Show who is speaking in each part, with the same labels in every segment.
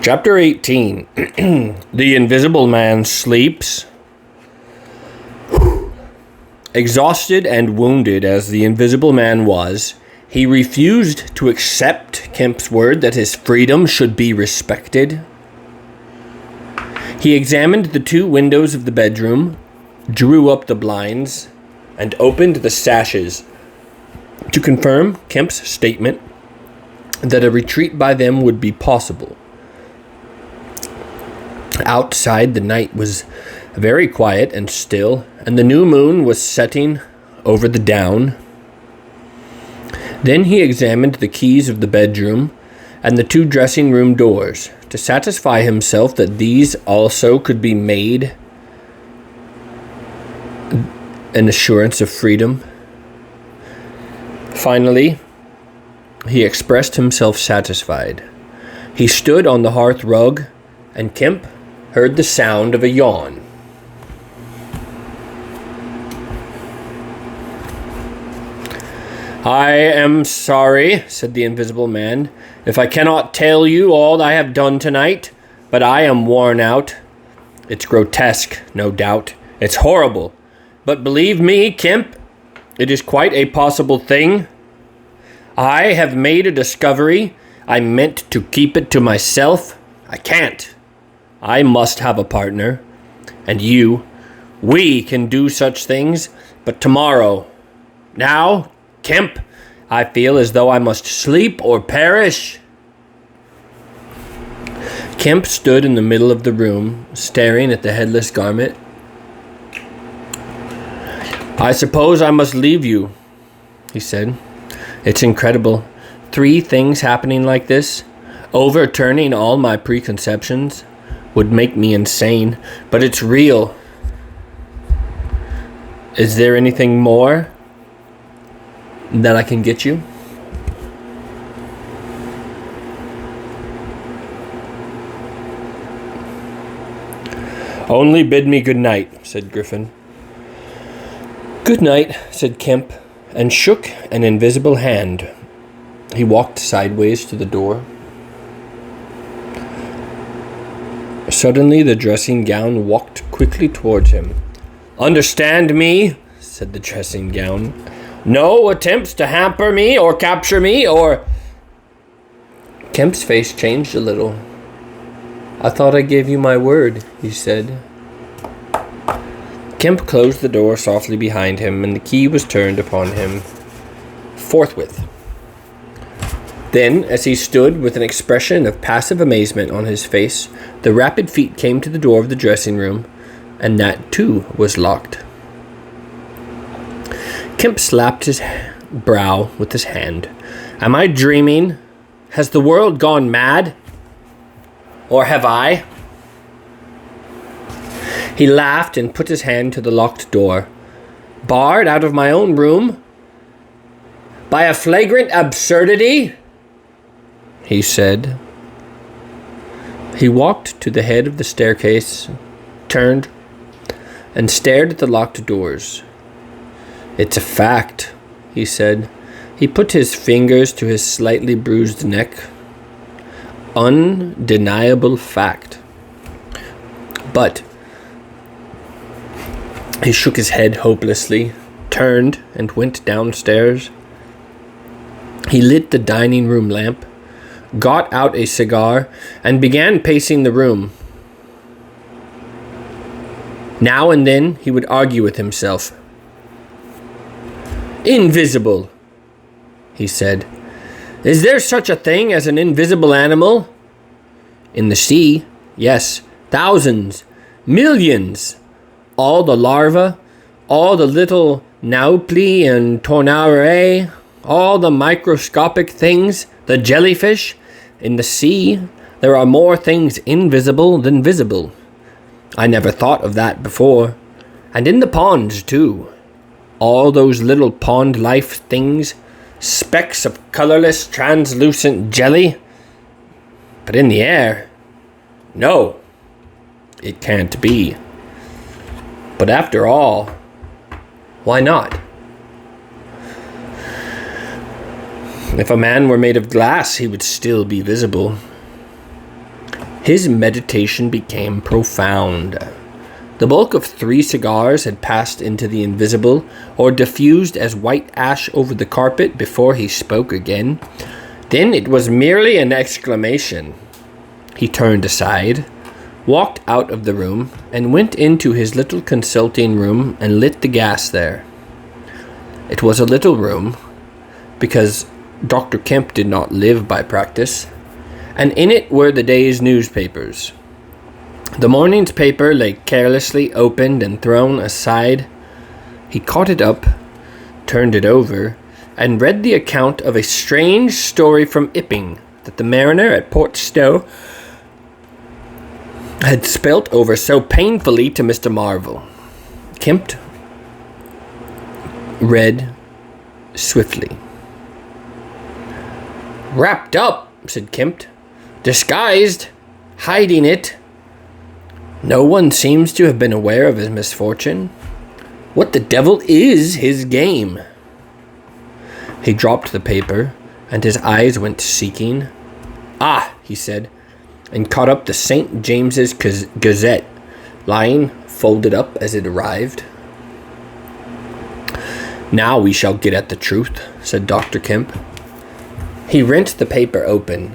Speaker 1: Chapter 18. The Invisible Man sleeps. Exhausted and wounded as the Invisible Man was, he refused to accept Kemp's word that his freedom should be respected. He examined the two windows of the bedroom, drew up the blinds, and opened the sashes to confirm Kemp's statement that a retreat by them would be possible. Outside, the night was very quiet and still, and the new moon was setting over the down. Then he examined the keys of the bedroom and the two dressing room doors to satisfy himself that these also could be made an assurance of freedom. Finally, he expressed himself satisfied. He stood on the hearth rug, and Kemp heard the sound of a yawn. "I am sorry," said the Invisible Man, "if I cannot tell you all I have done tonight, but I am worn out. It's grotesque, no doubt. It's horrible. But believe me, Kemp, it is quite a possible thing. I have made a discovery. I meant to keep it to myself. I can't. I must have a partner. And we can do such things, but tomorrow. Now, Kemp, I feel as though I must sleep or perish." Kemp stood in the middle of the room, staring at the headless garment. "I suppose I must leave you," he said. "It's incredible. 3 things happening like this, overturning all my preconceptions, would make me insane, but it's real. Is there anything more that I can get you?" "Only bid me good night," said Griffin. "Good night," said Kemp, and shook an invisible hand. He walked sideways to the door. Suddenly, the dressing gown walked quickly towards him. "Understand me," said the dressing gown. "No attempts to hamper me or capture me or—" Kemp's face changed a little. "I thought I gave you my word," he said. Kemp closed the door softly behind him, and the key was turned upon him forthwith. Then, as he stood with an expression of passive amazement on his face, the rapid feet came to the door of the dressing room, and that, too, was locked. Kemp slapped his brow with his hand. "Am I dreaming? Has the world gone mad? Or have I?" He laughed and put his hand to the locked door. "Barred out of my own room? By a flagrant absurdity?" he said. He walked to the head of the staircase, turned, and stared at the locked doors. "It's a fact," he said. He put his fingers to his slightly bruised neck. "Undeniable fact. But—" He shook his head hopelessly, turned, and went downstairs. He lit the dining room lamp, got out a cigar, and began pacing the room. Now and then he would argue with himself. "Invisible," he said. "Is there such a thing as an invisible animal? In the sea, yes, thousands, millions. All the larvae, all the little naupli and tornare, all the microscopic things, the jellyfish. In the sea, there are more things invisible than visible. I never thought of that before. And in the ponds, too. All those little pond life things, specks of colorless, translucent jelly. But in the air, no, it can't be. But after all, why not? If a man were made of glass, he would still be visible. His meditation became profound. The bulk of 3 cigars had passed into the invisible, or diffused as white ash over the carpet before he spoke again. Then it was merely an exclamation. He turned aside, walked out of the room, and went into his little consulting room and lit the gas there. It was a little room, because Dr. Kemp did not live by practice, and in it were the day's newspapers. The morning's paper lay carelessly opened and thrown aside. He caught it up, turned it over, and read the account of a strange story from Ipping that the mariner at Port Stowe had spelt over so painfully to Mr. Marvel. Kemp read swiftly. "Wrapped up," said Kemp. "Disguised. Hiding it. No one seems to have been aware of his misfortune. What the devil is his game?" He dropped the paper, and his eyes went seeking. "Ah," he said, and caught up the St. James's Gazette, lying folded up as it arrived. "Now we shall get at the truth," said Dr. Kemp. He rent the paper open.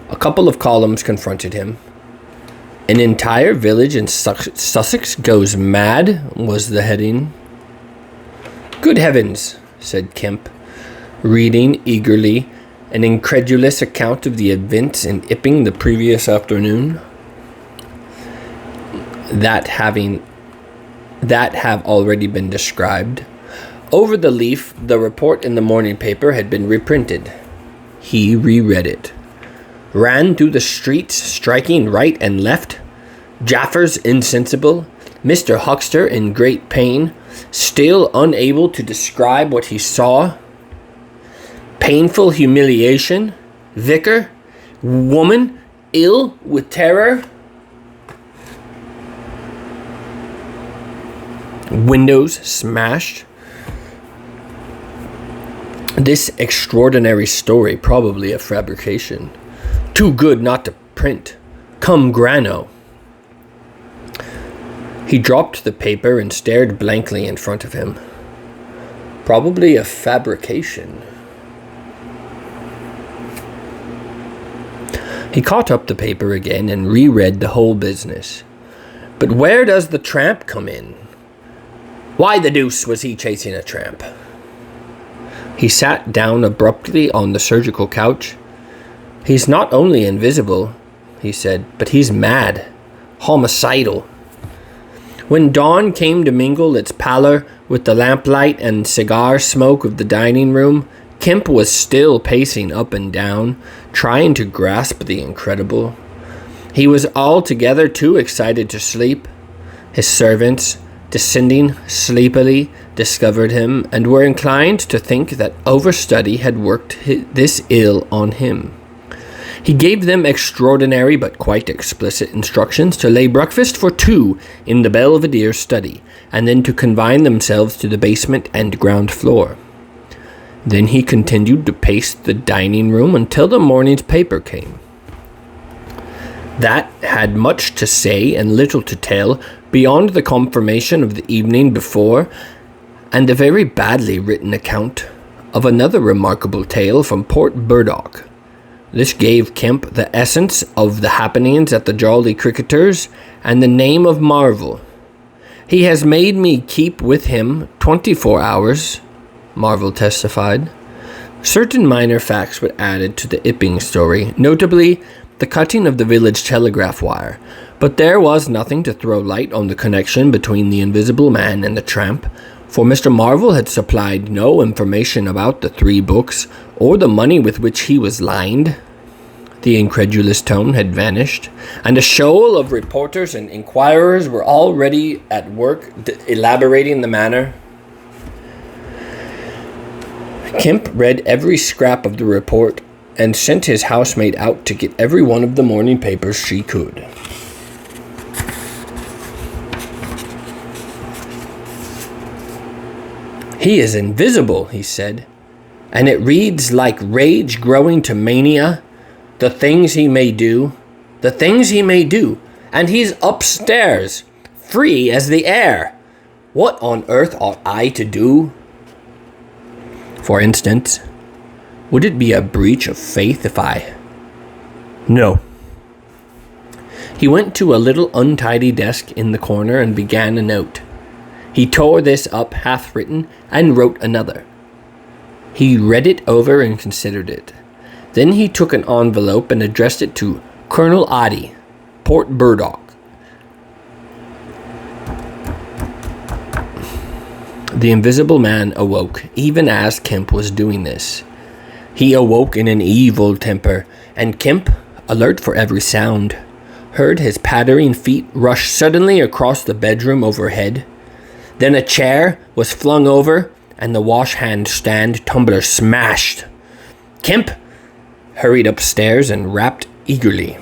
Speaker 1: A couple of columns confronted him. "An entire village in Sussex goes mad," was the heading. "Good heavens," said Kemp, reading eagerly an incredulous account of the events in Ipping the previous afternoon. That have already been described. Over the leaf, the report in the morning paper had been reprinted. He reread it. "Ran through the streets, striking right and left. Jaffers insensible. Mr. Huxter in great pain, still unable to describe what he saw. Painful humiliation. Vicar, woman, ill with terror. Windows smashed. This extraordinary story, probably a fabrication. Too good not to print. Cum grano." He dropped the paper and stared blankly in front of him. Probably a fabrication. He caught up the paper again and reread the whole business. But where does the tramp come in? Why the deuce was he chasing a tramp? He sat down abruptly on the surgical couch. "He's not only invisible," he said, "but he's mad. Homicidal." When dawn came to mingle its pallor with the lamplight and cigar smoke of the dining room, Kemp was still pacing up and down, trying to grasp the incredible. He was altogether too excited to sleep. His servants, descending sleepily, discovered him, and were inclined to think that overstudy had worked this ill on him. He gave them extraordinary but quite explicit instructions to lay breakfast for 2 in the Belvedere study, and then to confine themselves to the basement and ground floor. Then he continued to pace the dining room until the morning's paper came. That had much to say and little to tell, beyond the confirmation of the evening before, and a very badly written account of another remarkable tale from Port Burdock. This gave Kemp the essence of the happenings at the Jolly Cricketers and the name of Marvel. "He has made me keep with him 24 hours, Marvel testified. Certain minor facts were added to the Ipping story, notably the cutting of the village telegraph wire, but there was nothing to throw light on the connection between the invisible man and the tramp, for Mr. Marvel had supplied no information about the 3 books or the money with which he was lined. The incredulous tone had vanished, and a shoal of reporters and inquirers were already at work elaborating the matter. Kemp read every scrap of the report and sent his housemaid out to get every one of the morning papers she could. "He is invisible," he said, "and it reads like rage growing to mania, the things he may do. the things he may do, and he's upstairs, free as the air. What on earth ought I to do? For instance, would it be a breach of faith if I... No. He went to a little untidy desk in the corner and began a note. He tore this up half-written and wrote another. He read it over and considered it. Then he took an envelope and addressed it to Colonel Oddie, Port Burdock. The Invisible Man awoke, even as Kemp was doing this. He awoke in an evil temper, and Kemp, alert for every sound, heard his pattering feet rush suddenly across the bedroom overhead. Then a chair was flung over, and the wash-hand stand tumbler smashed. Kemp hurried upstairs and rapped eagerly.